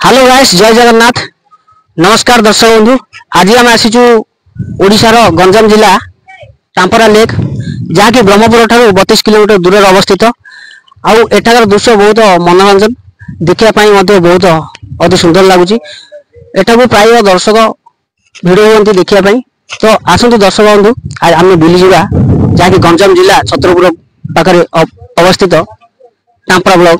Hello guys, जय जगन्नाथ। नमस्कार दर्शक बंधु। आज आम आसीचु ओडिशार गंजाम जिला टांपरा लेक, जहाँकि ब्रह्मपुर ठारू 32 किलोमीटर दूर अवस्थित। आउ एठाकर दृश्य बहुत मनोरंजन, देखापी बहुत अति सुंदर लगुच। एठाकू प्राय दर्शक भिड़ हुए देखापी। तो आसतु दर्शक बंधु, आज आम बुली जा जहाँकि गंजाम जिला छत्रपुर पाखे अवस्थित टांपरा ब्लॉक।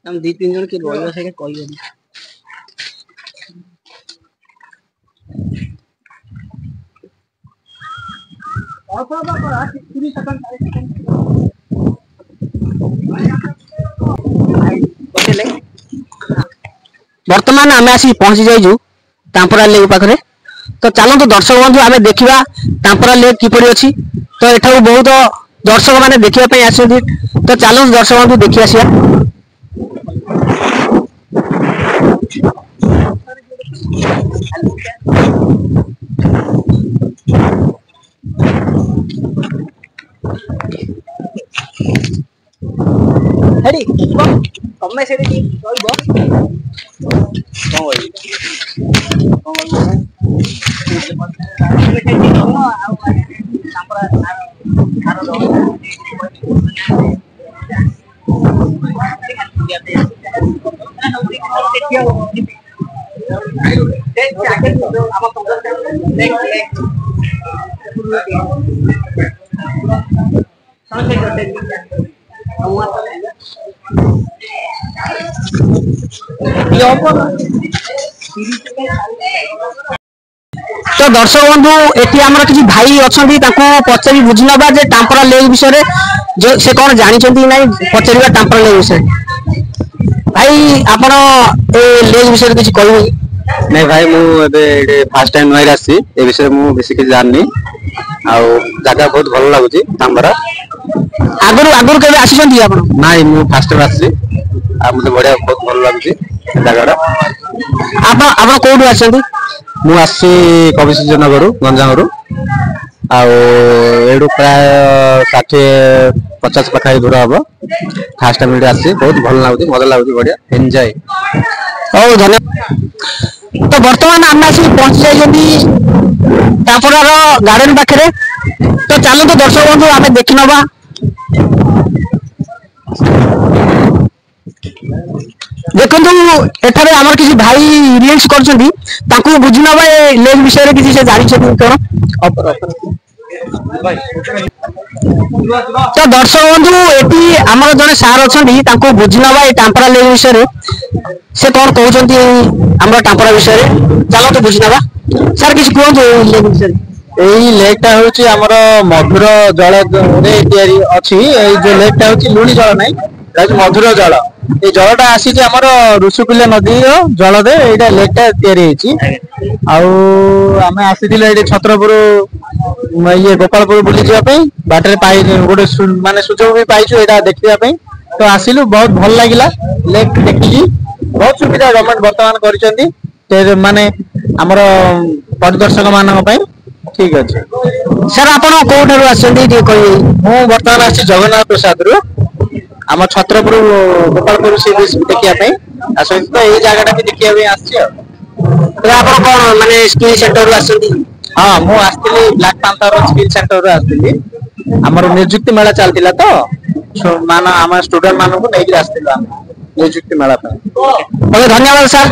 हम 2-3 जन के रही से कही बर्तमान आम आसी पहुंची जाइजु टांपरा लेक पाखे। तो चलते दर्शक बंधु आम देखा टांपरा लेक किपरि अच्छी। तो एठा बहुत दर्शक मैंने देखापी आस। तो चलते दर्शक बंधु देखी आसिया। तमें से तो दर्शक बंधु एटी आमर किसी भाई अच्छा पचारि बुझी ना टांपरा लेक विषय जो से कौन जानी ना पचार टांपरा लेक विषय। भाई आपण लेक विषय किसी कह नहीं भाई मुझे फास्ट टाइम नुआई आसी ए विषय मु बेसी किसी जाननी आउ जगह बहुत भल लगुच टांपरा। आगुर आगुर के आसी आपण नाई मु फास्ट टाइम आसी आ मुझे बढ़िया बहुत भल लगुच जगह। आप आप कोठू आछंती? मु आसी कविसूर्य नगर गंजाम आउ प्राय 60-50 पाखा दूर हम। फास्ट टाइम आसी बहुत भल लगुच, मजा लगुच, बढ़िया एंजॉय। ओ धन्यवाद। तो वर्तमान आम आसी पहुंची जाइछंती टांपरा गार्डन पाखे। तो चलो तो दर्शक बंधु आम देखि नबा। देखो एठारे आमर किसी भाई रील्स करछंती, ताकू बुझी नबा ए लेक विषय रे किसी से जानि छथि कोन। तो दर्शक बंधु एटी आमर जने सार अछंती, ताकू बुझी नबा ए टांपरा लेक विषय रे से कौन कहउछंती आमर टांपरा विषय रे। चलो तो बुझी नबा। सर किसी कहंतु लेक विषय। एई लेकटा होची हमर मधुर जल रे तयारी अछि। एई जो लेकटा होची लुणी जल नै, एटा मधुर जल। ए जलटा आसी जे हमर ऋषिकुल्य नदी जल दे एटा लेकटा तयारी हेची। आउ आमे आसीथिले एठी छत्रपुर ये गोपालपुर बुली जिया पे बाटरे पाई गोटे माने सुजोग भी पाइछु एटा देखिया पे। तो आसिलु बहुत भल लागिला लेक देखि। बहुत सुविधा गवर्नमेंट वर्तमान करिसेंती ते माने हमर परिदर्शक मानक पे। ठीक अच्छे सर, आपण कोठारु आछंती जे कहि। मु वर्तमान आछि जगन्नाथ प्रसाद रु आम छत्रपुर गोपालपुर सी बीच देखिया पे आछंती। तो ए जगहटा के देखिया पे आछि। आपण कोन माने स्किल सेंटर रु आछंती? हां, मु आस्तिली ब्लैक पैंथर स्किल सेंटर रु आस्तिली। हमर नियुक्ति मेला चलतिला तो माना हम स्टूडेंट मानन को नेकी आस्तिला नियुक्ति मेला पे। धन्यवाद सर।